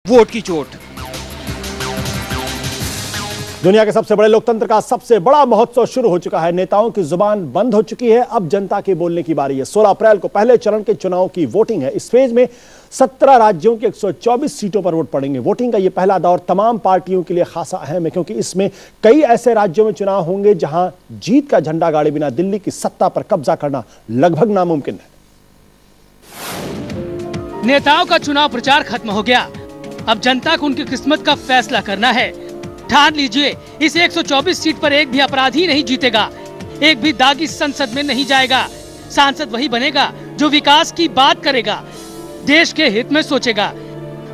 Vote की चोट। दुनिया के सबसे बड़े लोकतंत्र का सबसे बड़ा महोत्सव शुरू हो चुका है। नेताओं की जुबान बंद हो चुकी है, अब जनता के बोलने की बारी है। 16 अप्रैल को पहले चरण के चुनाव की वोटिंग है। इस फेज में 17 राज्यों की 124 सीटों पर वोट पड़ेंगे। वोटिंग का यह पहला दौर तमाम पार्टियों के लिए खासा अहम है, क्योंकि इसमें कई ऐसे राज्यों में चुनाव होंगे जहां जीत का झंडा गाड़े बिना दिल्ली की सत्ता पर कब्जा करना लगभग नामुमकिन है। नेताओं का चुनाव प्रचार खत्म हो गया, अब जनता को उनकी किस्मत का फैसला करना है। ठान लीजिए, इस 124 सीट पर एक भी अपराधी नहीं जीतेगा, एक भी दागी संसद में नहीं जाएगा। सांसद वही बनेगा जो विकास की बात करेगा, देश के हित में सोचेगा।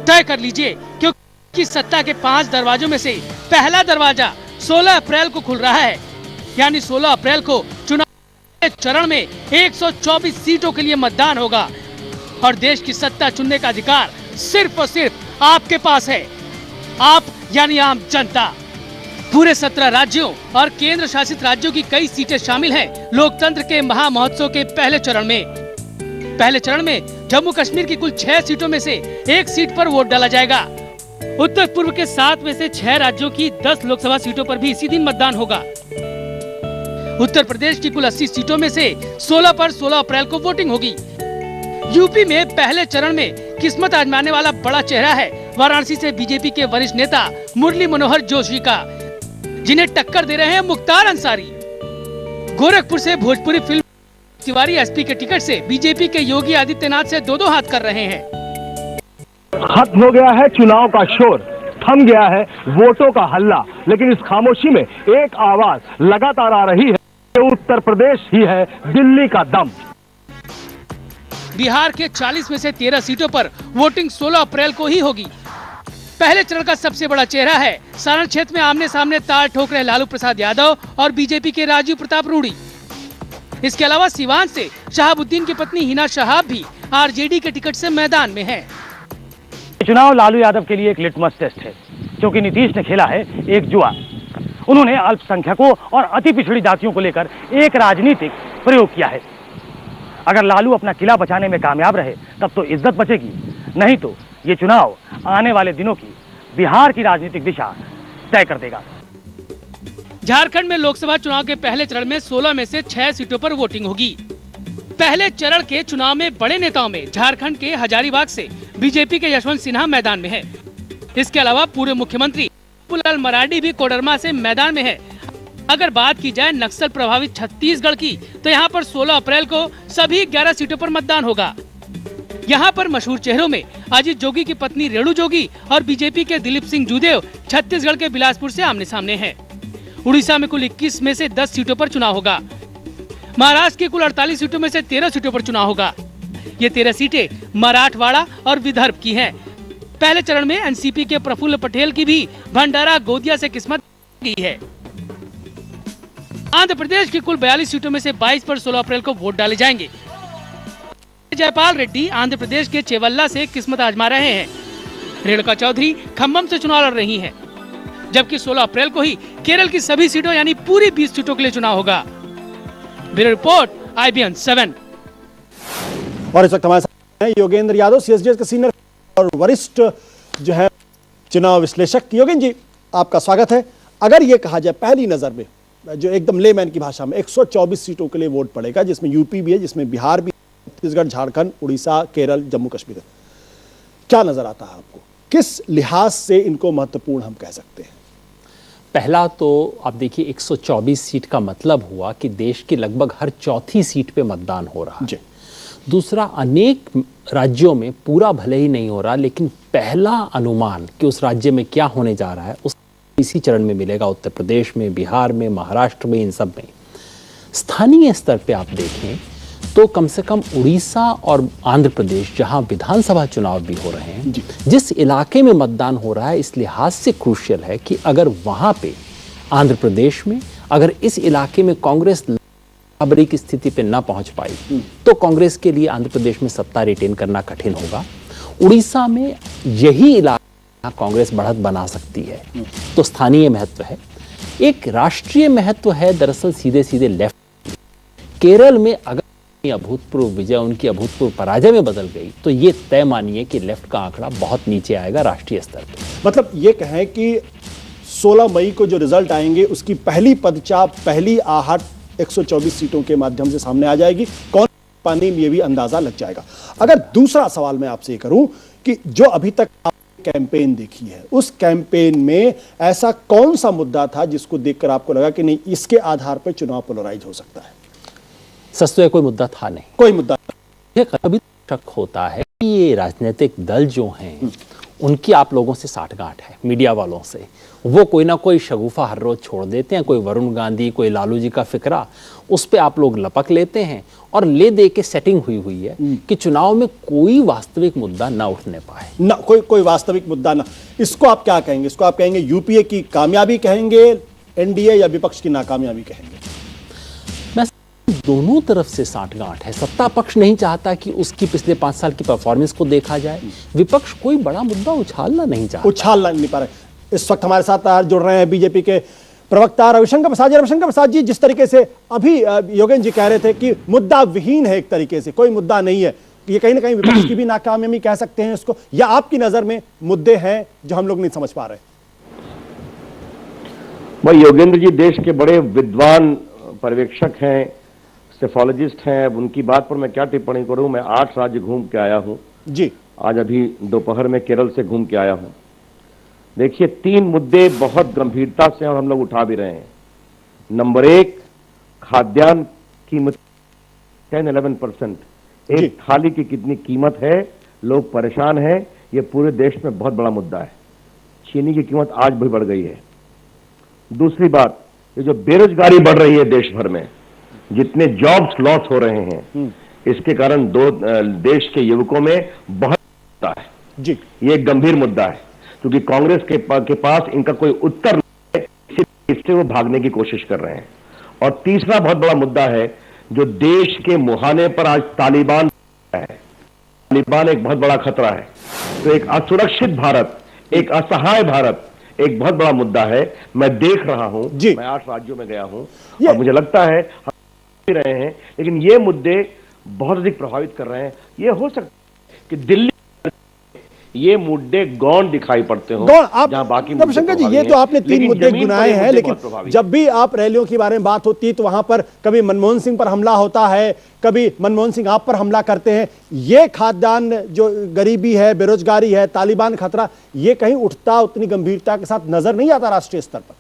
तय कर लीजिए, क्योंकि सत्ता के 5 दरवाजों में से पहला दरवाजा 16 अप्रैल को खुल रहा है। यानी 16 अप्रैल को चुनाव के चरण में 124 सीटों के लिए मतदान होगा और देश की सत्ता चुनने का अधिकार सिर्फ और सिर्फ आपके पास है। आप यानी आम जनता। पूरे 17 राज्यों और केंद्र शासित राज्यों की कई सीटें शामिल हैं लोकतंत्र के महा महोत्सव के पहले चरण में। पहले चरण में जम्मू कश्मीर की कुल 6 सीटों में से 1 सीट पर वोट डाला जाएगा। उत्तर पूर्व के 7 में से 6 राज्यों की 10 लोकसभा सीटों पर भी इसी दिन मतदान होगा। उत्तर प्रदेश की कुल 80 सीटों में से 16 पर 16 अप्रैल को वोटिंग होगी। यूपी में पहले चरण में किस्मत आजमाने वाला बड़ा चेहरा है वाराणसी से बीजेपी के वरिष्ठ नेता मुरली मनोहर जोशी का, जिन्हें टक्कर दे रहे हैं मुख्तार अंसारी। गोरखपुर से भोजपुरी फिल्म तिवारी एसपी के टिकट से बीजेपी के योगी आदित्यनाथ से 2-2 हाथ कर रहे हैं। खत्म हो गया है चुनाव का शोर, थम गया है वोटों का हल्ला, लेकिन इस खामोशी में एक आवाज लगातार आ रही है कि उत्तर प्रदेश ही है दिल्ली का दम। बिहार के 40 में से 13 सीटों पर वोटिंग 16 अप्रैल को ही होगी। पहले चरण का सबसे बड़ा चेहरा है सारण क्षेत्र में आमने सामने ताल ठोक रहे लालू प्रसाद यादव और बीजेपी के राजीव प्रताप रूडी। इसके अलावा सिवान से शहाबुद्दीन की पत्नी हिना शहाब भी आरजेडी के टिकट से मैदान में है। चुनाव लालू यादव के लिए एक लिटमस टेस्ट है, क्योंकि नीतीश ने खेला है एक जुआ। उन्होंने अल्पसंख्यकों और अति पिछड़ी जातियों को लेकर एक राजनीतिक प्रयोग किया है। अगर लालू अपना किला बचाने में कामयाब रहे तब तो इज्जत बचेगी, नहीं तो ये चुनाव आने वाले दिनों की बिहार की राजनीतिक दिशा तय कर देगा। झारखंड में लोकसभा चुनाव के पहले चरण में 16 में से 6 सीटों पर वोटिंग होगी। पहले चरण के चुनाव में बड़े नेताओं में झारखंड के हजारीबाग से बीजेपी के यशवंत सिन्हा मैदान में है। इसके अलावा पूर्व मुख्यमंत्री बाबूलाल मरांडी भी कोडरमा से मैदान में है। अगर बात की जाए नक्सल प्रभावित छत्तीसगढ़ की, तो यहाँ पर 16 अप्रैल को सभी 11 सीटों पर मतदान होगा। यहाँ पर मशहूर चेहरों में अजीत जोगी की पत्नी रेणु जोगी और बीजेपी के दिलीप सिंह जूदेव छत्तीसगढ़ के बिलासपुर से आमने सामने हैं। उड़ीसा में कुल 21 में से 10 सीटों पर चुनाव होगा। महाराष्ट्र की कुल 48 सीटों में से 13 सीटों पर चुनाव होगा। ये 13 सीटें मराठवाड़ा और विदर्भ की हैं। पहले चरण में एनसीपी के प्रफुल्ल पटेल की भी भंडारा गोदिया से किस्मत गई है। आंध्र प्रदेश की कुल 42 सीटों में से 22 पर 16 अप्रैल को वोट डाले जाएंगे। जयपाल रेड्डी आंध्र प्रदेश के चेवल्ला से किस्मत आजमा रहे हैं। रेणुका चौधरी खम्मम से चुनाव लड़ रही हैं, जबकि 16 अप्रैल को ही केरल की सभी सीटों यानी पूरी 20 सीटों के लिए चुनाव होगा। Bureau report IBN 7। और इस वक्त हमारे साथ हैं योगेंद्र यादव, CSDS के सीनियर और वरिष्ठ जो है चुनाव विश्लेषक। योगेंद्र जी, आपका स्वागत है। अगर ये कहा जाए पहली नजर में, जो एकदम लेमैन की भाषा में 124 सीटों के लिए वोट पड़ेगा, जिसमें यूपी भी है, जिसमें बिहार भी, छत्तीसगढ़, झारखंड, उड़ीसा, केरल, जम्मू कश्मीर, क्या नजर आता है आपको? किस लिहाज से इनको महत्वपूर्ण हम कह सकते हैं? पहला तो आप देखिए 124 सीट का मतलब हुआ कि देश की लगभग हर चौथी सीट पे मतदान हो रहा है। दूसरा, अनेक राज्यों में पूरा भले ही नहीं हो रहा, लेकिन पहला अनुमान कि उस राज्य में क्या होने जा रहा है उस इसी चरण में मिलेगा। उत्तर प्रदेश में, बिहार में, महाराष्ट्र में, इन सब में। स्थानीय स्तर पे आप देखें तो कम से कम उड़ीसा और आंध्र प्रदेश, जहां विधानसभा चुनाव भी हो रहे हैं, जिस इलाके में मतदान हो रहा है, इस लिहाज से क्रूशियल है कि अगर वहां पे आंध्र प्रदेश में अगर इस इलाके में कांग्रेस बराबरी की स्थिति पे ना पहुंच पाई तो कांग्रेस के लिए आंध्र प्रदेश में सत्ता रिटेन करना कठिन होगा। उड़ीसा में यही इलाका कांग्रेस बढ़त बना सकती है, तो स्थानीय महत्व है। एक राष्ट्रीय महत्व है दरअसल सीधे सीधे लेफ्ट। केरल में अगर अभूतपूर्व विजय उनकी अभूतपूर्व पराजय में बदल गई तो ये तय मानिए कि लेफ्ट का आंकड़ा बहुत नीचे आएगा राष्ट्रीय स्तर पर। मतलब ये कहें कि 16 मई को जो रिजल्ट आएंगे उसकी पहली पदचाप, पहली आहट 124 सीटों के माध्यम से सामने आ जाएगी। कौन पानी में ये भी अंदाजा लग जाएगा। अगर दूसरा सवाल मैं आपसे करूं कि जो अभी तक आपने कैंपेन देखी है, उस कैंपेन में ऐसा कौन सा मुद्दा था जिसको देखकर आपको लगा कि नहीं, इसके आधार पर चुनाव पोलराइज हो सकता है? सच तो ये कोई मुद्दा था नहीं, कोई मुद्दा नहीं। ये कभी शक होता है कि ये राजनीतिक दल जो हैं उनकी आप लोगों से साठगांठ है, मीडिया वालों से। वो कोई ना कोई शगुफा हर रोज छोड़ देते हैं, कोई वरुण गांधी, कोई लालू जी का फिक्रा, उस पे आप लोग लपक लेते हैं और ले दे के सेटिंग हुई है कि चुनाव में कोई वास्तविक मुद्दा ना उठने पाए, ना कोई वास्तविक मुद्दा ना। इसको आप क्या कहेंगे? इसको आप कहेंगे यूपीए की कामयाबी कहेंगे, एनडीए या विपक्ष की नाकामयाबी कहेंगे? मैं दोनों तरफ से साठगांठ है। सत्ता पक्ष नहीं चाहता कि उसकी पिछले 5 साल की परफॉर्मेंस को देखा जाए, विपक्ष कोई बड़ा मुद्दा उछालना नहीं चाहता। उछालना नहीं पा रहे। इस वक्त हमारे साथ जुड़ रहे हैं बीजेपी के प्रवक्ता रविशंकर प्रसाद जी। रविशंकर प्रसाद जी, जिस तरीके से अभी योगेंद्र जी कह रहे थे कि मुद्दा विहीन है, एक तरीके से कोई मुद्दा नहीं है, ये कहीं ना कहीं विपक्ष की भी नाकामयाबी कह सकते हैं इसको, या आपकी नजर में मुद्दे हैं जो हम लोग नहीं समझ पा रहे? भाई योगेंद्र जी देश के बड़े विद्वान पर्यवेक्षक हैं, सेफोलॉजिस्ट हैं। अब उनकी बात पर मैं क्या टिप्पणी करूं? मैं 8 राज्य घूम के आया हूं जी। आज अभी दोपहर में केरल से घूम के आया हूं। देखिए 3 मुद्दे बहुत गंभीरता से हम लोग उठा भी रहे हैं। नंबर 1, खाद्यान्न कीमत 10-11%। एक थाली की कितनी कीमत है, लोग परेशान हैं, ये पूरे देश में बहुत बड़ा मुद्दा है। चीनी की कीमत आज भी बढ़ गई है। दूसरी बात, ये जो बेरोजगारी बढ़ रही है देश भर में, जितने जॉब्स लॉस हो रहे हैं, इसके कारण देश के युवकों में बहुत मुद्दा है जी। ये एक गंभीर मुद्दा है, क्योंकि कांग्रेस के पास इनका कोई उत्तर नहीं है, इससे वो भागने की कोशिश कर रहे हैं। और तीसरा बहुत बड़ा मुद्दा है जो देश के मुहाने पर आज तालिबान है। तालिबान एक बहुत बड़ा खतरा है। तो एक असुरक्षित भारत, एक असहाय भारत एक बहुत बड़ा मुद्दा है। मैं देख रहा हूं, मैं 8 राज्यों में गया हूं और मुझे लगता है हम भी रहे हैं, लेकिन ये मुद्दे बहुत अधिक प्रभावित कर रहे हैं। ये हो सकता है कि दिल्ली ये मुद्दे गौण दिखाई पड़ते हो, जहां बाकी रविशंकर जी, ये तो आपने 3 मुद्दे गिनाए हैं, लेकिन जब भी आप रैलियों के बारे में बात होती है तो वहां पर कभी मनमोहन सिंह पर हमला होता है, कभी मनमोहन सिंह आप पर हमला करते हैं। ये खाद्यान्न जो गरीबी है, बेरोजगारी है, तालिबान खतरा, ये कहीं उठता उतनी गंभीरता के साथ नजर नहीं आता राष्ट्रीय स्तर पर?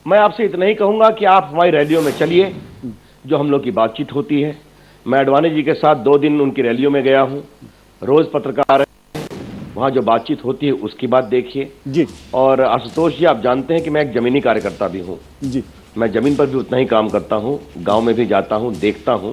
मैं आपसे इतना ही कहूंगा कि आप हमारी रैलियों में चलिए, जो हम लोग की बातचीत होती है। मैं आडवाणी जी के साथ 2 दिन उनकी रैलियों में गया हूं, रोज पत्रकार वहां जो बातचीत होती है उसकी बात देखिए जी। और आशुतोष जी, आप जानते हैं कि मैं एक जमीनी कार्यकर्ता भी हूं जी। मैं जमीन पर भी उतना ही काम करता हूं, गांव में भी जाता हूं, देखता हूं।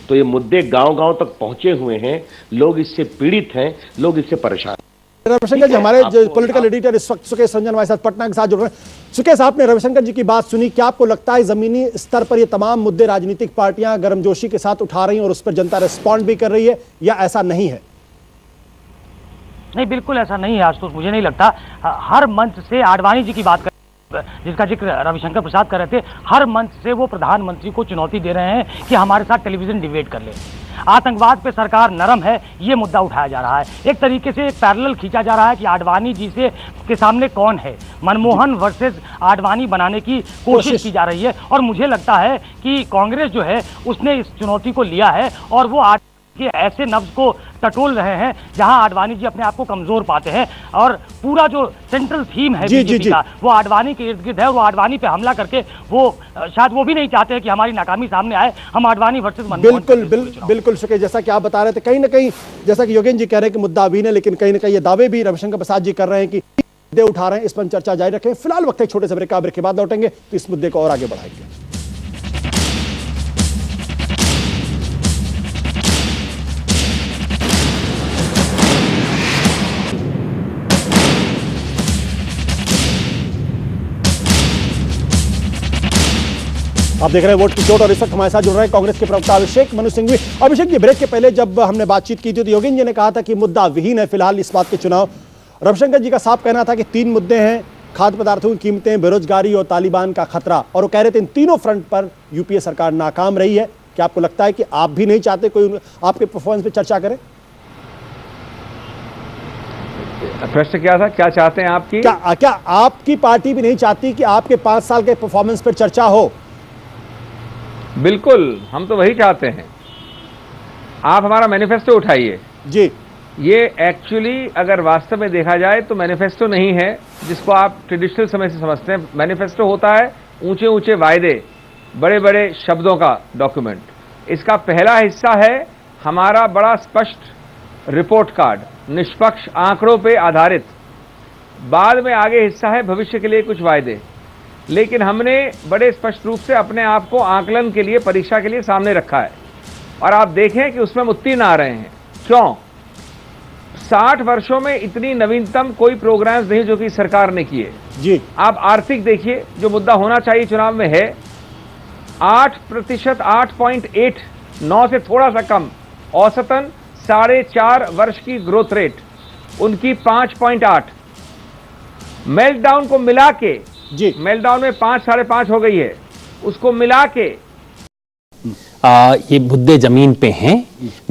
तो ये मुद्दे गांव-गांव तक पहुंचे हुए हैं, लोग इससे पीड़ित हैं, लोग इससे परेशान हैं। रविशंकर जी, हमारे जो पॉलिटिकल एडिटर इस वक्त सुकेश रंजन हमारे साथ पटना के साथ जुड़ रहे हैं। सुकेश, आपने रविशंकर जी की बात सुनी, क्या आपको लगता है जमीनी स्तर पर ये तमाम मुद्दे राजनीतिक पार्टियां गर्मजोशी के साथ उठा रही हैं और उस पर जनता रिस्पॉन्ड भी कर रही है, या ऐसा नहीं है? नहीं, बिल्कुल ऐसा नहीं है आशुतोष, मुझे नहीं लगता। हर मंच से आडवाणी जी की बात जिसका जिक्र रविशंकर प्रसाद कर रहे थे, हर मंच से वो प्रधानमंत्री को चुनौती दे रहे हैं कि हमारे साथ टेलीविजन डिबेट कर ले। आतंकवाद पे सरकार नरम है, ये मुद्दा उठाया जा रहा है। एक तरीके से पैरेलल खींचा जा रहा है कि आडवाणी जी से के सामने कौन है, मनमोहन वर्सेस आडवाणी बनाने की कोशिश की जा रही है। और मुझे लगता है कि कांग्रेस जो है उसने इस चुनौती को लिया है और वो कि ऐसे नब्ज को टटोल रहे हैं जहां आडवाणी जी अपने आप को कमजोर पाते हैं। और पूरा जो सेंट्रल थीम है बीजेपी का, वो आडवाणी के इर्द गिर्द है। वो आडवाणी पे हमला करके वो शायद वो भी नहीं चाहते हैं कि हमारी नाकामी सामने आए। हम आडवाणी वर्सेस मनमोहन। बिल्कुल शुक्रिया। जैसा कि आप बता रहे थे, कहीं ना कहीं जैसा कि योगेंद्र जी कह रहे हैं कि मुद्दा अभी है, लेकिन कहीं ना कहीं ये दावे भी रविशंकर प्रसाद जी कर रहे हैं कि मुद्दे उठा रहे हैं। इस पर चर्चा जारी रखें। फिलहाल वक्त एक छोटे से ब्रेक का, ब्रेक के बाद लौटेंगे तो इस मुद्दे को और आगे बढ़ाएंगे। आप देख रहे हैं वोट की चोट और इस वक्त हमारे साथ जुड़ रहे हैं कांग्रेस के प्रवक्ता अभिषेक मनु सिंघवी। अभिषेक जी, ब्रेक के पहले जब हमने बातचीत की थी तो योगेंद्र जी ने कहा था कि मुद्दा विहीन है फिलहाल इस बात के चुनाव। रविशंकर जी का साफ कहना था कि 3 मुद्दे हैं, खाद्य पदार्थों की कीमतें, बेरोजगारी और तालिबान का खतरा, और वो कह रहे थे इन तीनों फ्रंट पर यूपीए सरकार नाकाम रही है। क्या आपको लगता है कि आप भी नहीं चाहते कोई आपके परफॉर्मेंस पे चर्चा करे? प्रश्न क्या था, क्या चाहते हैं आपकी? क्या आपकी पार्टी भी नहीं चाहती कि आपके 5 साल के परफॉर्मेंस पर चर्चा हो? बिल्कुल, हम तो वही चाहते हैं। आप हमारा मैनिफेस्टो उठाइए जी। ये एक्चुअली अगर वास्तव में देखा जाए तो मैनिफेस्टो नहीं है जिसको आप ट्रेडिशनल समय से समझते हैं। मैनिफेस्टो होता है ऊंचे ऊंचे वायदे, बड़े बड़े शब्दों का डॉक्यूमेंट। इसका पहला हिस्सा है हमारा बड़ा स्पष्ट रिपोर्ट कार्ड, निष्पक्ष आंकड़ों पे आधारित। बाद में आगे हिस्सा है भविष्य के लिए कुछ वायदे। लेकिन हमने बड़े स्पष्ट रूप से अपने आप को आकलन के लिए, परीक्षा के लिए सामने रखा है और आप देखें कि उसमें हम उत्तीर्ण आ रहे हैं। क्यों? 60 वर्षों में इतनी नवीनतम कोई प्रोग्राम्स नहीं जो कि सरकार ने किए जी। आप आर्थिक देखिए, जो मुद्दा होना चाहिए चुनाव में है 8%, 8.8, 9 से थोड़ा सा कम, औसतन 4.5 वर्ष की ग्रोथ रेट, उनकी 5.8। मेल्टडाउन को मिला के जी, मेल्टडाउन में 5, 5.5 हो गई है, उसको मिला के ये मुद्दे जमीन पे हैं।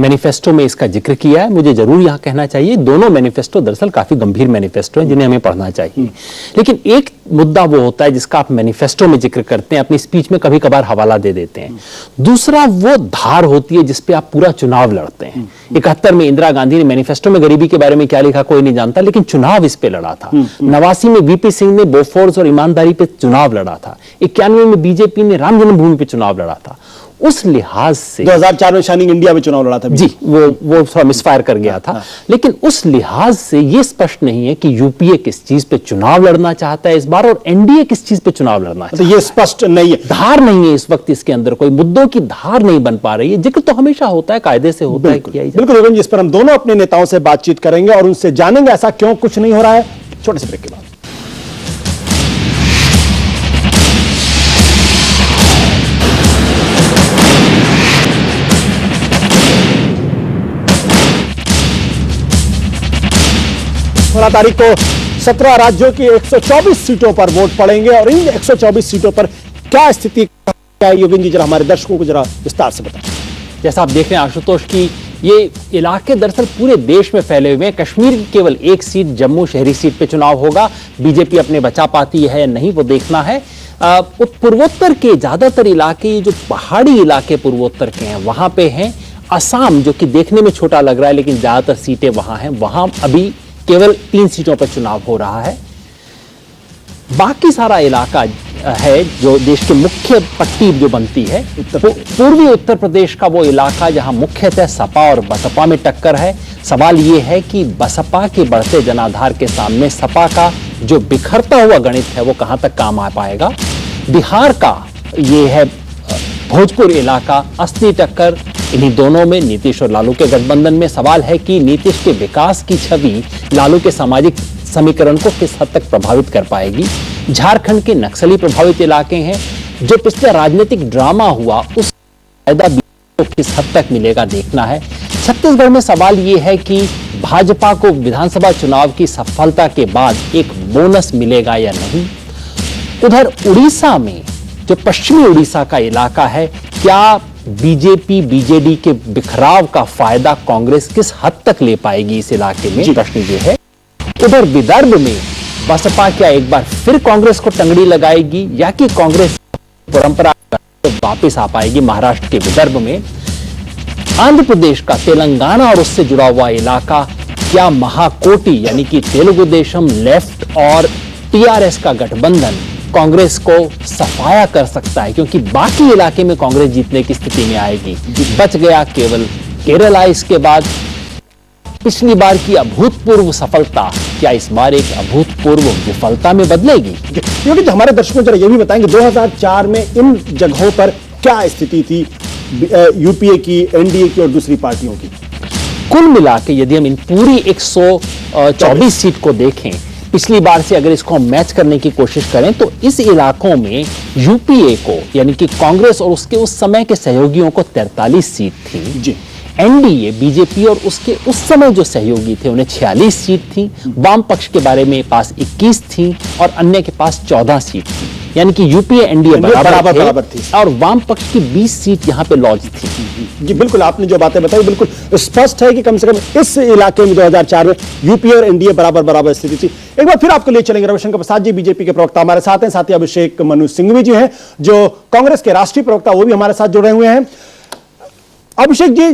मैनिफेस्टो में इसका जिक्र किया है। मुझे जरूर यहां कहना चाहिए दोनों मैनिफेस्टो दरअसल काफी गंभीर मैनिफेस्टो हैं जिन्हें हमें पढ़ना चाहिए। लेकिन एक मुद्दा वो होता है जिसका आप मैनिफेस्टो में जिक्र करते हैं, अपनी स्पीच में कभी कभार हवाला दे देते हैं। दूसरा वो धार होती है जिसपे आप पूरा चुनाव लड़ते हैं। 71 में इंदिरा गांधी ने मैनिफेस्टो में गरीबी के बारे में क्या लिखा कोई नहीं जानता, लेकिन चुनाव इस पे लड़ा था। 89 में वीपी सिंह ने बोफोर्स और ईमानदारी पे चुनाव लड़ा था। 91 में बीजेपी ने राम जन्मभूमि पे चुनाव लड़ा था। उस लिहाज से 2004 में शाइनिंग इंडिया में चुनाव लड़ा था जी, वो थोड़ा मिसफायर कर गया था। लेकिन उस लिहाज से ये स्पष्ट नहीं है कि यूपीए किस चीज पे चुनाव लड़ना चाहता है इस बार और एनडीए किस चीज पे चुनाव लड़ना चाहता है। तो ये स्पष्ट नहीं है, धार नहीं है इस वक्त इसके अंदर, कोई मुद्दों की धार नहीं बन पा रही है। जिक्र तो हमेशा होता है, कायदे से होता है, किया ही जाता है। बिल्कुल योगेंद्र जी, इस पर हम दोनों अपने नेताओं से बातचीत करेंगे और उनसे जानेंगे ऐसा क्यों कुछ नहीं हो रहा है, छोटे से ब्रेक के बाद। तारीख को 17 राज्यों की 124 सीटों पर वोट पड़ेंगे और इन 124 सीटों पर क्या स्थिति है, योगेंद्र जी जरा हमारे दर्शकों को जरा विस्तार से बताएं। जैसा आप देख रहे हैं आशुतोष की ये इलाके दरअसल पूरे देश में फैले हुए हैं। कश्मीर की केवल एक सीट, जम्मू शहरी सीट पे चुनाव होगा। बीजेपी अपने बचा पाती है या नहीं वो देखना है। पूर्वोत्तर के ज्यादातर इलाके, जो पहाड़ी इलाके पूर्वोत्तर के हैं, वहां पे हैं। असम जो कि देखने में छोटा लग रहा है लेकिन ज्यादातर सीटें वहां हैं, वहां अभी केवल 3 सीटों पर चुनाव हो रहा है। बाकी सारा इलाका है जो देश की मुख्य पट्टी जो बनती है, पूर्वी उत्तर प्रदेश का वो इलाका जहां मुख्यतः सपा और बसपा में टक्कर है। सवाल ये है कि बसपा के बढ़ते जनाधार के सामने सपा का जो बिखरता हुआ गणित है वो कहां तक काम आ पाएगा। बिहार का ये है भोजपुर इलाका, असली टक्कर इन्हीं दोनों में, नीतीश और लालू के गठबंधन में। सवाल है कि नीतीश के विकास की छवि लालू के सामाजिक समीकरण को किस हद तक प्रभावित कर पाएगी। झारखंड के नक्सली प्रभावित इलाके हैं, जो पिछले राजनीतिक ड्रामा हुआ उस फायदा को किस हद तक मिलेगा देखना है। छत्तीसगढ़ में सवाल यह है कि भाजपा को विधानसभा चुनाव की सफलता के बाद एक बोनस मिलेगा या नहीं। उधर उड़ीसा में, जो पश्चिमी उड़ीसा का इलाका है, क्या बीजेपी बीजेडी के बिखराव का फायदा कांग्रेस किस हद तक ले पाएगी इस इलाके में, प्रश्न ये है। उधर विदर्भ में बसपा क्या एक बार फिर कांग्रेस को टंगड़ी लगाएगी या कि कांग्रेस परंपरा वापस आ पाएगी महाराष्ट्र के विदर्भ में। आंध्र प्रदेश का तेलंगाना और उससे जुड़ा हुआ इलाका, क्या महाकोटी यानी कि तेलुगु देशम, लेफ्ट और टीआरएस का गठबंधन कांग्रेस को सफाया कर सकता है, क्योंकि बाकी इलाके में कांग्रेस जीतने की स्थिति में आएगी। बच गया केवल केरला। इसके बाद पिछली बार की अभूतपूर्व सफलता क्या इस बार एक अभूतपूर्व विफलता में बदलेगी? क्योंकि हमारे दर्शकों जरा ये भी बताएंगे 2004 में इन जगहों पर क्या स्थिति थी यूपीए की, एनडीए की और दूसरी पार्टियों की। कुल मिला के यदि हम इन पूरी 124 सीट को देखें, पिछली बार से अगर इसको हम मैच करने की कोशिश करें तो इस इलाकों में यूपीए को यानी कि कांग्रेस और उसके उस समय के सहयोगियों को 43 सीट थी जी। एनडीए बीजेपी और उसके उस समय जो सहयोगी थे उन्हें 46 सीट थी। वाम पक्ष के बारे में पास 21 थी और अन्य के पास 14 सीट थी। यानी कि यूपीए एनडीए बराबर बराबर थी और वाम पक्ष की 20 सीट यहां पे लॉन्च थी। जी बिल्कुल, आपने जो बातें बताई बिल्कुल स्पष्ट है कि कम से कम इस इलाके में 2004 में यूपीए और एनडीए बराबर स्थिति थी। एक बार फिर आपको ले चलेंगे रविशंकर प्रसाद जी, बीजेपी के प्रवक्ता हमारे साथ हैं, साथ ही अभिषेक मनु सिंघवी जी हैं जो कांग्रेस के राष्ट्रीय प्रवक्ता, वो भी हमारे साथ जुड़े हुए हैं। अभिषेक जी,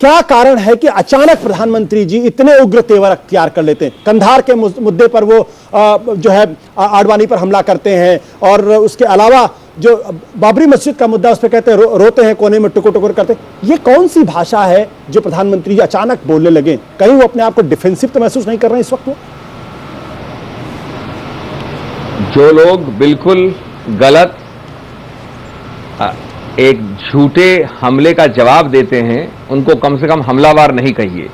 क्या कारण है कि अचानक प्रधानमंत्री जी इतने उग्र तेवर अख्तियार कर लेते हैं? कंधार के मुद्दे पर वो जो है आडवाणी पर हमला करते हैं और उसके अलावा जो बाबरी मस्जिद का मुद्दा उस पर कहते हैं रोते हैं कोने में टुकुर टुकुर करते हैं। ये कौन सी भाषा है जो प्रधानमंत्री जी अचानक बोलने लगे? कहीं वो अपने आप को डिफेंसिव तो महसूस नहीं कर रहे हैं इस वक्त? जो लोग बिल्कुल गलत एक झूठे हमले का जवाब देते हैं उनको कम से कम हमलावर नहीं कहिए।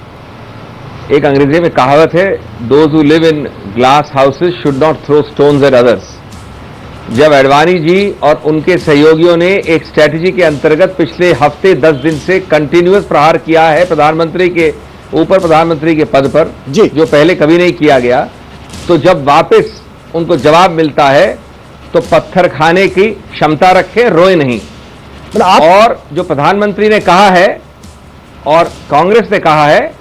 एक अंग्रेजी में कहावत है, those who live in glass houses should not throw stones at others. जब आडवाणी जी और उनके सहयोगियों ने एक स्ट्रैटेजी के अंतर्गत पिछले हफ्ते 10 दिन से कंटिन्यूअस प्रहार किया है प्रधानमंत्री के ऊपर, प्रधानमंत्री के पद पर, जो पहले कभी नहीं किया गया, तो जब वापस उनको जवाब मिलता है तो पत्थर खाने की क्षमता रखे, रोए नहीं। और जो प्रधानमंत्री ने कहा है और कांग्रेस ने कहा है,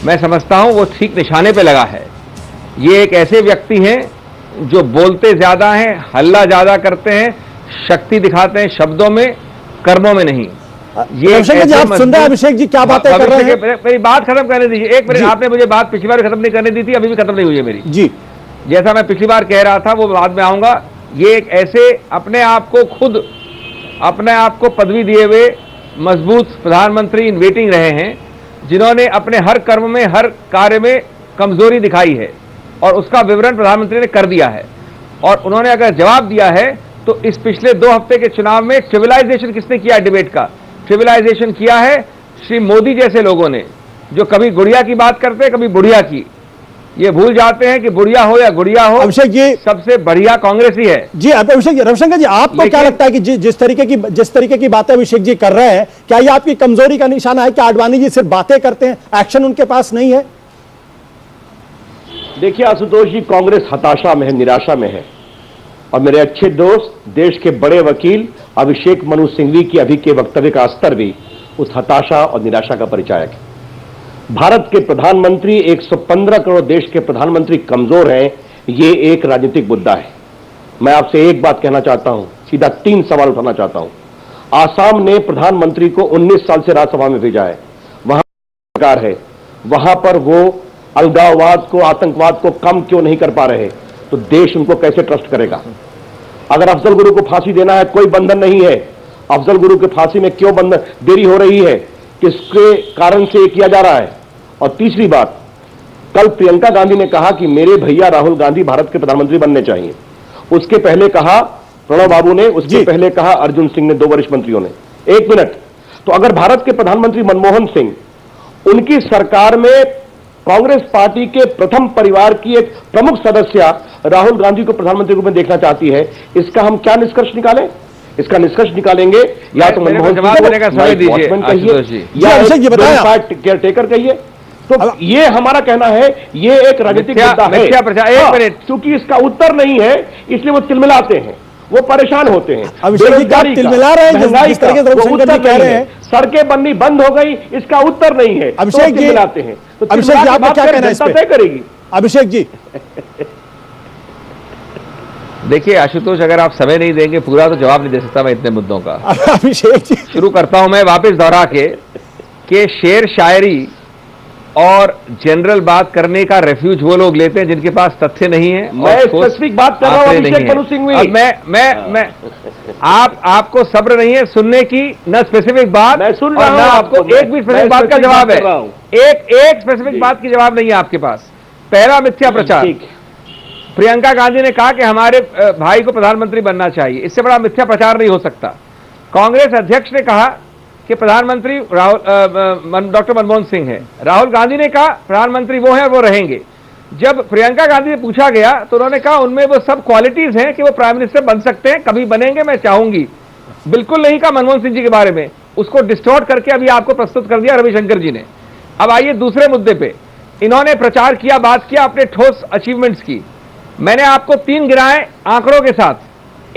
मैं समझता हूं वो ठीक निशाने पे लगा है। ये एक ऐसे व्यक्ति हैं जो बोलते ज्यादा हैं, हल्ला ज्यादा करते हैं, शक्ति दिखाते हैं शब्दों में, कर्मों में नहीं। ये आप सुन रहे हैं अभिषेक जी क्या बातें कर रहे हैं? मेरी बात खत्म करने दीजिए, एक मिनट। आपने मुझे बात पिछली बार खत्म नहीं करने दी थी, अभी भी खत्म नहीं हुई है मेरी जी। जैसा मैं पिछली बार कह रहा था वो बाद में आऊंगा। ये एक ऐसे अपने आप को पदवी दिए हुए मजबूत प्रधानमंत्री इन वेटिंग रहे हैं जिन्होंने अपने हर कर्म में, हर कार्य में कमजोरी दिखाई है और उसका विवरण प्रधानमंत्री ने कर दिया है। और उन्होंने अगर जवाब दिया है तो इस पिछले 2 हफ्ते के चुनाव में ट्रिविलाइजेशन किसने किया? डिबेट का ट्रिविलाइजेशन किया है श्री मोदी जैसे लोगों ने, जो कभी गुड़िया की बात करते हैं, कभी बुढ़िया की। ये भूल जाते हैं कि बुढ़िया हो या गुड़िया हो, अभिषेक जी सबसे बढ़िया कांग्रेस ही है। जी अभिषेक जी, रविशंकर जी, आपको क्या लगता है कि जिस तरीके की बातें अभिषेक जी कर रहे हैं, क्या ये आपकी कमजोरी का निशाना है कि आडवाणी जी सिर्फ बातें करते हैं, एक्शन उनके पास नहीं है? देखिए आशुतोष जी, कांग्रेस हताशा में है, निराशा में है। और मेरे अच्छे दोस्त, देश के बड़े वकील अभिषेक मनु सिंघवी की अभी के वक्तव्य का स्तर भी उस हताशा और निराशा का परिचायक है। भारत के प्रधानमंत्री, 115 करोड़ देश के प्रधानमंत्री कमजोर हैं, ये एक राजनीतिक मुद्दा है। मैं आपसे एक बात कहना चाहता हूं, सीधा 3 सवाल उठाना चाहता हूं। आसाम ने प्रधानमंत्री को 19 साल से राज्यसभा में भेजा है, वहां सरकार है, वहां पर वो अलगाववाद को, आतंकवाद को कम क्यों नहीं कर पा रहे? तो देश उनको कैसे ट्रस्ट करेगा? अगर अफजल गुरु को फांसी देना है, कोई बंधन नहीं है, अफजल गुरु की फांसी में क्यों देरी हो रही है? किसके कारण से किया जा रहा है? और तीसरी बात, कल प्रियंका गांधी ने कहा कि मेरे भैया राहुल गांधी भारत के प्रधानमंत्री बनने चाहिए। उसके पहले कहा प्रणब बाबू ने, उसके पहले कहा अर्जुन सिंह ने, 2 वरिष्ठ मंत्रियों ने। 1 मिनट, तो अगर भारत के प्रधानमंत्री मनमोहन सिंह, उनकी सरकार में कांग्रेस पार्टी के प्रथम परिवार की एक प्रमुख सदस्य राहुल गांधी को प्रधानमंत्री रूप में देखना चाहती है, इसका हम क्या निष्कर्ष निकालें? इसका निष्कर्ष निकालेंगे या तो मनमोहन सिंह को केयर टेकर कहिए। तो ये हमारा कहना है, ये एक राजनीतिक मुद्दा है। एक मिनट, क्योंकि इसका उत्तर नहीं है इसलिए वो तिलमिलाते हैं, वो परेशान होते हैं। बेरोजगारी तिलमिला रहे हैं, महंगाई का उत्तर कह रहे हैं, सड़कें बननी बंद हो गई, इसका उत्तर नहीं है। अभिषेक जी तिलमिलाते हैं, तो अभिषेक जी आपका क्या कहना है इस पे? तय करेगी अभिषेक जी। देखिए आशुतोष, अगर आप समय नहीं देंगे पूरा तो जवाब नहीं दे सकता मैं इतने मुद्दों का। अभिषेक जी शुरू करता हूं मैं वापस दोहरा के शेर शायरी और जनरल बात करने का रेफ्यूज वो लोग लेते हैं जिनके पास तथ्य नहीं है। मैं स्पेसिफिक बात कर रहा हूं अभिषेक मनु सिंघवी। मैं आपको सब्र नहीं है सुनने की, न स्पेसिफिक बात, मैं सुन रहा हूं, आपको एक भी स्पेसिफिक बात का जवाब है। एक स्पेसिफिक बात की जवाब नहीं है आपके पास। पहला, मिथ्या प्रचार। प्रियंका गांधी ने कहा कि हमारे भाई को प्रधानमंत्री बनना चाहिए, इससे बड़ा मिथ्या प्रचार नहीं हो सकता। कांग्रेस अध्यक्ष ने कहा कि प्रधानमंत्री डॉक्टर मनमोहन सिंह है, राहुल गांधी ने कहा प्रधानमंत्री वो हैं, वो रहेंगे। जब प्रियंका गांधी से पूछा गया तो उन्होंने कहा उनमें वो सब क्वालिटीज हैं कि वो प्राइम मिनिस्टर बन सकते हैं, कभी बनेंगे, मैं चाहूंगी। बिल्कुल नहीं कहा मनमोहन सिंह जी के बारे में, उसको डिस्टॉर्ट करके अभी आपको प्रस्तुत कर दिया रविशंकर जी ने। अब आइए दूसरे मुद्दे पे, इन्होंने प्रचार किया, बात किया अपने ठोस अचीवमेंट्स की। मैंने आपको 3 गिराए आंकड़ों के साथ।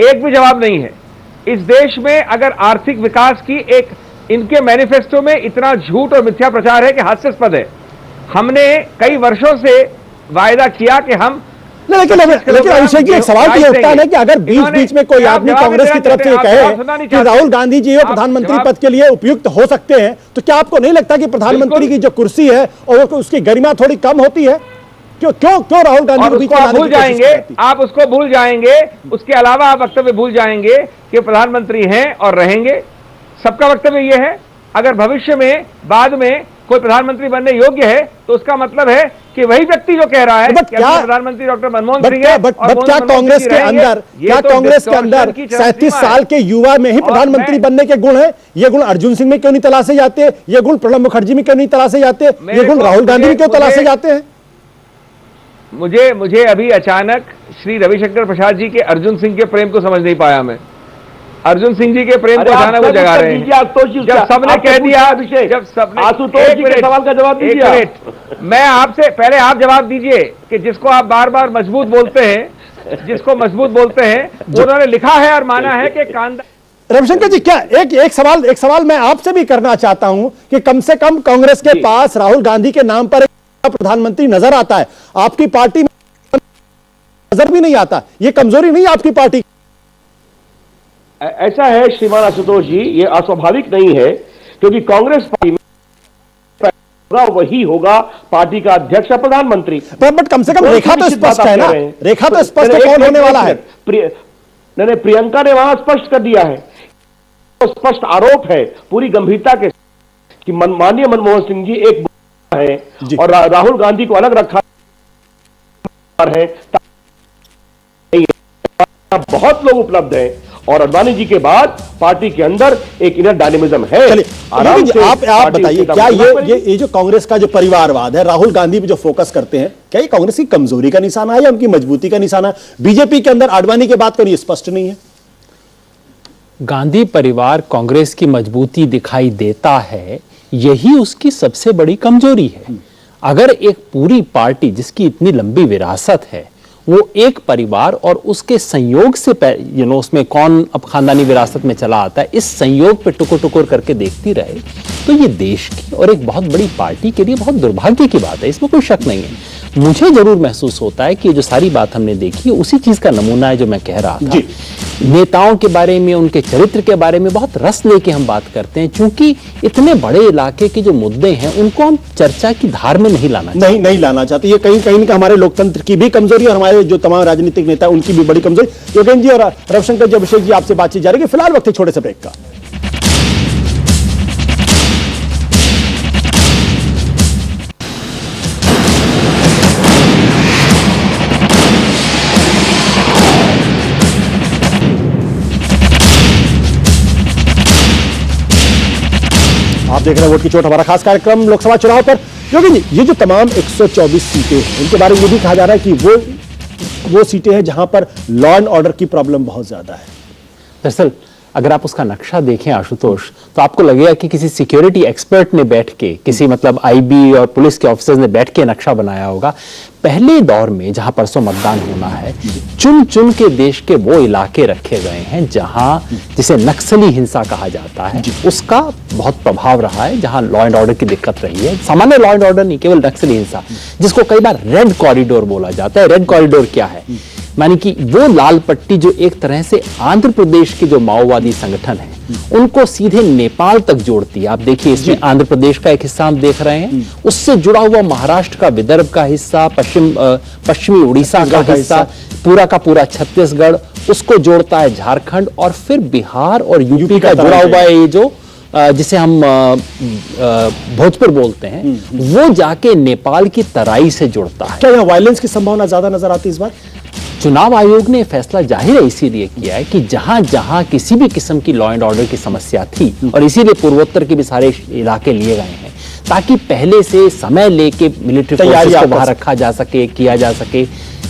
एक भी जवाब नहीं है। इस देश में अगर आर्थिक विकास की एक, इनके मैनिफेस्टो में इतना झूठ और मिथ्या प्रचार है कि हास्यास्पद है। हमने कई वर्षों से वायदा किया कि हम लेकिन अभिषेक जी, एक सवाल तो उठता है कि अगर बीच बीच में कोई आदमी कांग्रेस की तरफ से ये कहे कि राहुल गांधी जी प्रधानमंत्री पद के लिए उपयुक्त हो सकते हैं, तो क्या आपको नहीं लगता कि प्रधानमंत्री की जो कुर्सी है और उसकी गरिमा थोड़ी कम होती है? क्यों क्यों क्यों राहुल गांधी को बीच में भूल जाएंगे? आप उसको भूल जाएंगे, उसके अलावा आप वक्तव्य भूल जाएंगे कि प्रधानमंत्री हैं और रहेंगे। सबका वक्तव्य यह है, अगर भविष्य में बाद में कोई प्रधानमंत्री बनने योग्य है तो उसका मतलब है कि वही व्यक्ति जो कह रहा है कि प्रधानमंत्री डॉक्टर मनमोहन सिंह है। क्या कांग्रेस के अंदर, क्या कांग्रेस के अंदर 37 साल के युवा में ही प्रधानमंत्री बनने के गुण हैं? ये गुण अर्जुन सिंह में क्यों नहीं तलाशे जाते? ये गुण प्रणब मुखर्जी में क्यों नहीं तलाशे जाते? ये गुण राहुल गांधी में क्यों तलाशे जाते हैं? मुझे अभी अचानक श्री रविशंकर प्रसाद जी के अर्जुन सिंह के प्रेम को समझ नहीं पाया। मैं अर्जुन सिंह जी के प्रेम को अचानक वो जगा रहे हैं। जब सबने कह दिया, जब सबने, आशुतोष जी के सवाल का जवाब दीजिए। मैं आपसे पहले आप जवाब दीजिए कि जिसको आप बार बार मजबूत बोलते हैं, जिसको मजबूत बोलते हैं, उन्होंने लिखा है और माना है कि रविशंकर जी, क्या एक सवाल मैं आपसे भी करना चाहता हूं कि कम से कम कांग्रेस के पास राहुल गांधी के नाम पर प्रधानमंत्री नजर आता है, आपकी पार्टी में नजर भी नहीं आता। ये कमजोरी नहीं है आपकी पार्टी? ऐसा है श्रीमान आशुतोष जी, ये अस्वाभाविक नहीं है, क्योंकि कांग्रेस पार्टी में वही होगा पार्टी का अध्यक्ष या प्रधानमंत्री। बट कम से कम रेखा तो स्पष्ट है ना, रेखा तो स्पष्ट है कौन होने वाला है। नहीं, प्रियंका ने वहां स्पष्ट कर दिया है, तो स्पष्ट आरोप है पूरी गंभीरता के कि माननीय मनमोहन सिंह जी एक है और राहुल गांधी को अलग रखा है। बहुत लोग उपलब्ध हैं और अडवाणी जी के बाद पार्टी के अंदर एक इनर डायनेमिज्म है। आप बताइए, क्या ये जो कांग्रेस का जो परिवारवाद है, राहुल गांधी पे जो फोकस करते हैं, क्या ये कांग्रेस की कमजोरी का निशाना है या उनकी मजबूती का निशाना है? बीजेपी के अंदर आडवाणी के बाद तो ये स्पष्ट नहीं है। गांधी परिवार कांग्रेस की मजबूती दिखाई देता है, यही उसकी सबसे बड़ी कमजोरी है। अगर एक पूरी पार्टी जिसकी इतनी लंबी विरासत है, वो एक परिवार और उसके संयोग से उसमें कौन अब खानदानी विरासत में चला आता है, इस संयोग पे टुकुर टुकुर करके देखती रहे, तो ये देश की और एक बहुत बड़ी पार्टी के लिए बहुत दुर्भाग्य की बात है। इसमें कोई शक नहीं है। मुझे जरूर महसूस होता है कि ये जो सारी बात हमने देखी उसी चीज का नमूना है जो मैं कह रहा था। नेताओं के बारे में, उनके चरित्र के बारे में बहुत रस लेके हम बात करते हैं, क्योंकि इतने बड़े इलाके के जो मुद्दे हैं उनको हम चर्चा की धार में नहीं लाना चाहते। नहीं लाना चाहते। ये कहीं कहीं हमारे लोकतंत्र की भी कमजोरी और हमारे जो तमाम राजनीतिक नेता उनकी भी बड़ी कमजोरी। योगेंद्र जी और रविशंकर जी, अभिषेक जी, आपसे बातचीत जारी है। फिलहाल वक्त छोटे से ब्रेक का। आप देख रहे हैं वोट की चोट, हमारा खास कार्यक्रम लोकसभा चुनाव पर। योगेंद्र जी, ये जो तमाम 124 सीटें हैं, इनके बारे में ये भी कहा जा रहा है कि वो सीटें हैं जहां पर लॉ एंड ऑर्डर की प्रॉब्लम बहुत ज्यादा है। दरअसल अगर आप उसका नक्शा देखें आशुतोष, तो आपको लगेगा कि किसी सिक्योरिटी एक्सपर्ट ने बैठ के, किसी मतलब आईबी और पुलिस के ऑफिसर्स ने बैठ के नक्शा बनाया होगा। पहले दौर में जहां परसों मतदान होना है, चुन चुन के देश के वो इलाके रखे गए हैं जहां जिसे नक्सली हिंसा कहा जाता है, उसका बहुत प्रभाव रहा है, जहां लॉ एंड ऑर्डर की दिक्कत रही है। सामान्य लॉ एंड ऑर्डर नहीं, केवल नक्सली हिंसा, जिसको कई बार रेड कॉरिडोर बोला जाता है। रेड कॉरिडोर क्या है? मानी कि वो लाल पट्टी जो एक तरह से आंध्र प्रदेश के जो माओवादी संगठन है उनको सीधे नेपाल तक जोड़ती है। आप देखिए, इसमें आंध्र प्रदेश का एक हिस्सा हम देख रहे हैं, उससे जुड़ा हुआ महाराष्ट्र का विदर्भ का हिस्सा, पश्चिमी उड़ीसा का हिस्सा, पूरा का पूरा छत्तीसगढ़, उसको जोड़ता है झारखंड, और फिर बिहार और यूपी का जुड़ा हुआ है ये जो जिसे हम भोजपुर बोलते हैं, वो जाके नेपाल की तराई से जुड़ता है। क्या यहाँ वायलेंस की संभावना ज्यादा नजर आती है इस बार? चुनाव आयोग ने फैसला जाहिर है इसीलिए किया है कि जहां जहां किसी भी किस्म की लॉ एंड ऑर्डर की समस्या थी, और इसीलिए पूर्वोत्तर के भी सारे इलाके लिए गए हैं, ताकि पहले से समय लेके मिलिट्री फोर्सेस को बाहर रखा जा सके, किया जा सके।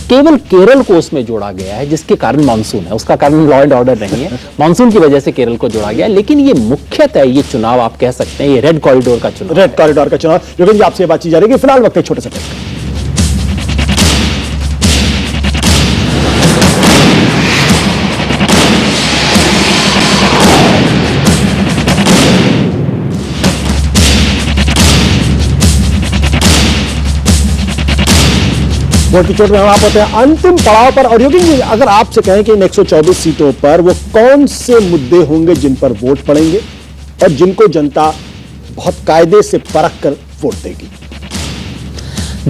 केवल केरल को उसमें जोड़ा गया है, जिसके कारण मानसून है, उसका कारण लॉ एंड ऑर्डर नहीं है, मानसून की वजह से केरल को जोड़ा गया। लेकिन ये मुख्यतः ये चुनाव आप कह सकते हैं ये रेड कॉरिडोर का चुनाव, रेड कॉरिडोर का चुनाव। योगेंद्र जी, आपसे बातचीत जारी है। फिलहाल वक्त छोटे से ब्रेक। वोट की चोट में हम आप होते हैं अंतिम पड़ाव पर। और योगेंद्र जी, अगर आपसे कहें कि इन 124 सीटों पर वो कौन से मुद्दे होंगे जिन पर वोट पड़ेंगे और जिनको जनता बहुत कायदे से परख कर वोट देगी?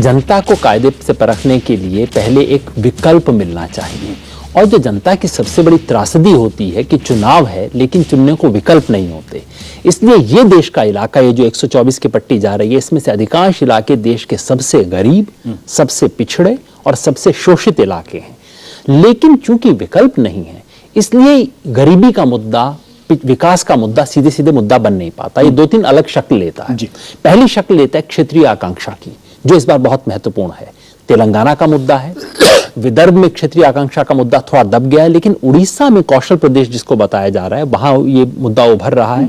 जनता को कायदे से परखने के लिए पहले एक विकल्प मिलना चाहिए। और जो जनता की सबसे बड़ी त्रासदी होती है कि चुनाव है लेकिन चुनने को विकल्प नहीं होते। इसलिए ये देश का इलाका, ये जो 124 की पट्टी जा रही है, इसमें से अधिकांश इलाके देश के सबसे गरीब, सबसे पिछड़े और सबसे शोषित इलाके हैं। लेकिन चूंकि विकल्प नहीं है, इसलिए गरीबी का मुद्दा, विकास का मुद्दा सीधे सीधे मुद्दा बन नहीं पाता। ये 2-3 अलग शक्ल लेता है। पहली शक्ल लेता है क्षेत्रीय आकांक्षा की, जो इस बार बहुत महत्वपूर्ण है। तेलंगाना का मुद्दा है, विदर्भ में क्षेत्रीय आकांक्षा का मुद्दा थोड़ा दब गया है, लेकिन उड़ीसा में कौशल प्रदेश जिसको बताया जा रहा है, वहां ये मुद्दा उभर रहा है।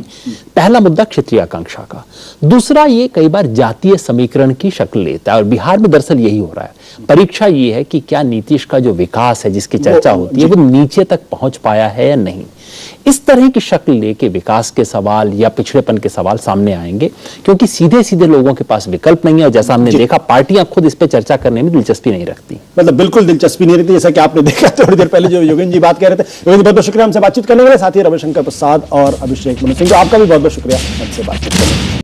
पहला मुद्दा क्षेत्रीय आकांक्षा का। दूसरा, ये कई बार जातीय समीकरण की शक्ल लेता है और बिहार में दरअसल यही हो रहा है। परीक्षा ये है कि क्या नीतीश का जो विकास है जिसकी चर्चा होती है वो नीचे तक पहुंच पाया है या नहीं। इस तरह की शक्ल लेके विकास के सवाल या पिछड़ेपन के सवाल सामने आएंगे, क्योंकि सीधे सीधे लोगों के पास विकल्प नहीं है। और जैसा हमने देखा, पार्टियां खुद इस पे चर्चा करने में दिलचस्पी नहीं रखती। मतलब बिल्कुल दिलचस्पी नहीं रहती, जैसा कि आपने देखा थोड़ी देर पहले जो योगेंद्र जी बात कह रहे थे। योगेंद्र जी, बहुत बहुत शुक्रिया हमसे बातचीत करने के लिए। साथ ही रविशंकर प्रसाद और अभिषेक मनु सिंह, आपका भी बहुत बहुत शुक्रिया हमसे बातचीत करने के लिए।